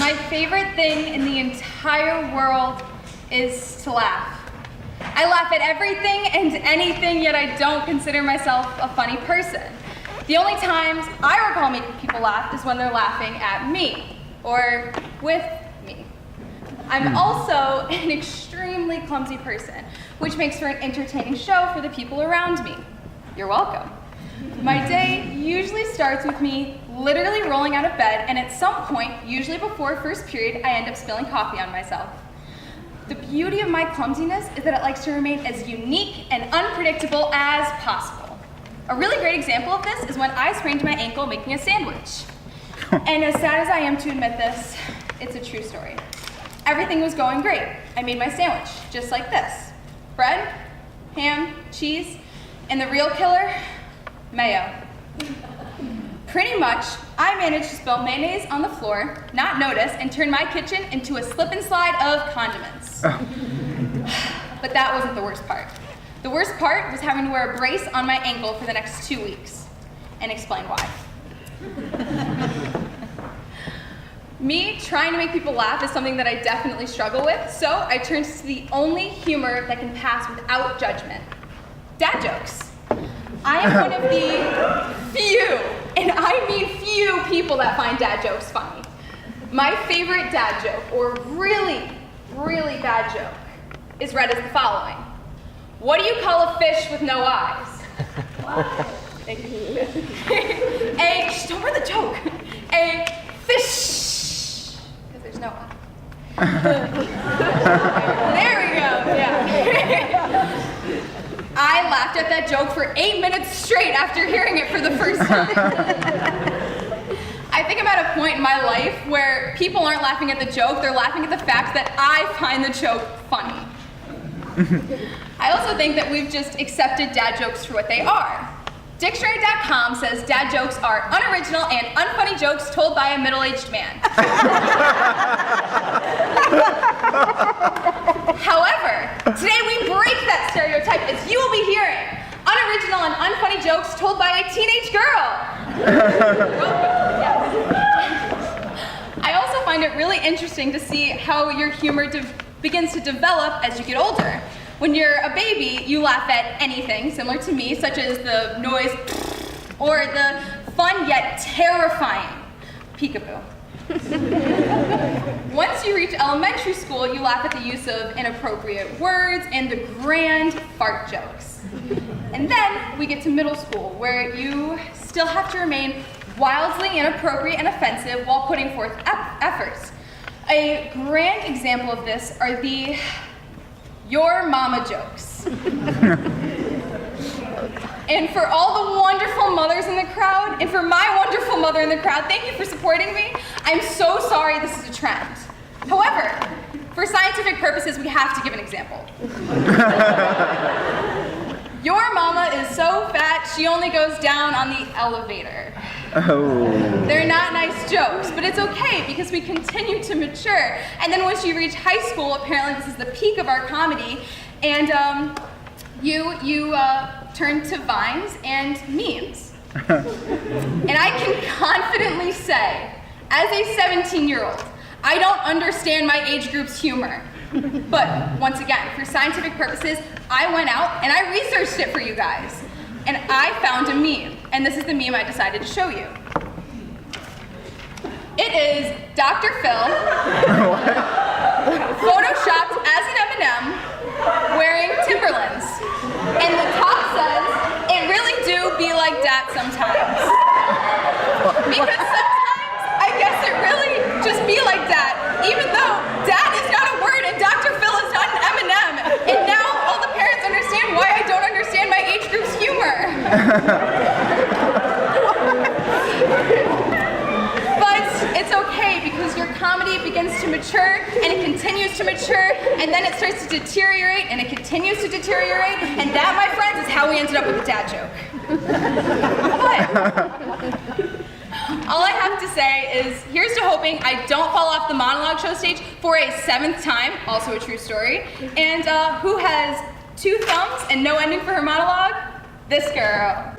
My favorite thing in the entire world is to laugh. I laugh at everything and anything, yet I don't consider myself a funny person. The only times I recall making people laugh is when they're laughing at me, or with me. I'm also an extremely clumsy person, which makes for an entertaining show for the people around me. You're welcome. My day usually starts with me literally rolling out of bed, and at some point, usually before first period, I end up spilling coffee on myself. The beauty of my clumsiness is that it likes to remain as unique and unpredictable as possible. A really great example of this is when I sprained my ankle making a sandwich. And as sad as I am to admit this, it's a true story. Everything was going great. I made my sandwich, just like this. Bread, ham, cheese, and the real killer, mayo. Pretty much, I managed to spill mayonnaise on the floor, not notice, and turn my kitchen into a slip and slide of condiments. But that wasn't the worst part. The worst part was having to wear a brace on my ankle for the next 2 weeks, and explain why. Me trying to make people laugh is something that I definitely struggle with, so I turned to the only humor that can pass without judgment: dad jokes. I am one of the few, and I mean few, people that find dad jokes funny. My favorite dad joke, or really, really bad joke, is read as the following. What do you call a fish with no eyes? Thank you. Shh, don't read the joke. A fish, because there's no eye. There we go, yeah. I laughed at that joke for 8 minutes straight after hearing it for the first time. I think I'm at a point in my life where people aren't laughing at the joke, they're laughing at the fact that I find the joke funny. I also think that we've just accepted dad jokes for what they are. Dictionary.com says dad jokes are unoriginal and unfunny jokes told by a middle-aged man. However, today we break that stereotype, as you will be hearing. Unoriginal and unfunny jokes told by a teenage girl. I also find it really interesting to see how your humor begins to develop as you get older. When you're a baby, you laugh at anything, similar to me, such as the noise or the fun yet terrifying peekaboo. Once you reach elementary school, you laugh at the use of inappropriate words and the grand fart jokes. And then we get to middle school, where you still have to remain wildly inappropriate and offensive while putting forth efforts. A grand example of this are the your mama jokes. And for all the wonderful mothers in the crowd, and for my wonderful mother in the crowd, thank you for supporting me. I'm so sorry this is a trend. However, for scientific purposes, we have to give an example. Your mama is so fat, she only goes down on the elevator. Oh. They're not nice jokes, but it's okay because we continue to mature. And then once you reach high school, apparently this is the peak of our comedy, and you turn to vines and memes. And I can confidently say, as a 17-year-old, I don't understand my age group's humor. But once again, for scientific purposes, I went out and I researched it for you guys. And I found a meme, and this is the meme I decided to show you. It is Dr. Phil, photoshopped as an M&M, wearing Timberlands. And the top says, it really do be like that sometimes. Because sometimes, I guess it really just be like that, even though that is not a word and Dr. Phil is not an M&M. And now all the parents understand why I don't understand my age group's humor. But it's okay because your comedy begins to mature and it continues to mature and then it starts to deteriorate and it continues to deteriorate, and that, my friends, is how we ended up with a dad joke. But all I have to say is, here's to hoping I don't fall off the Monologue show stage for a 7th time, also a true story. And who has 2 thumbs and no ending for her monologue? This girl.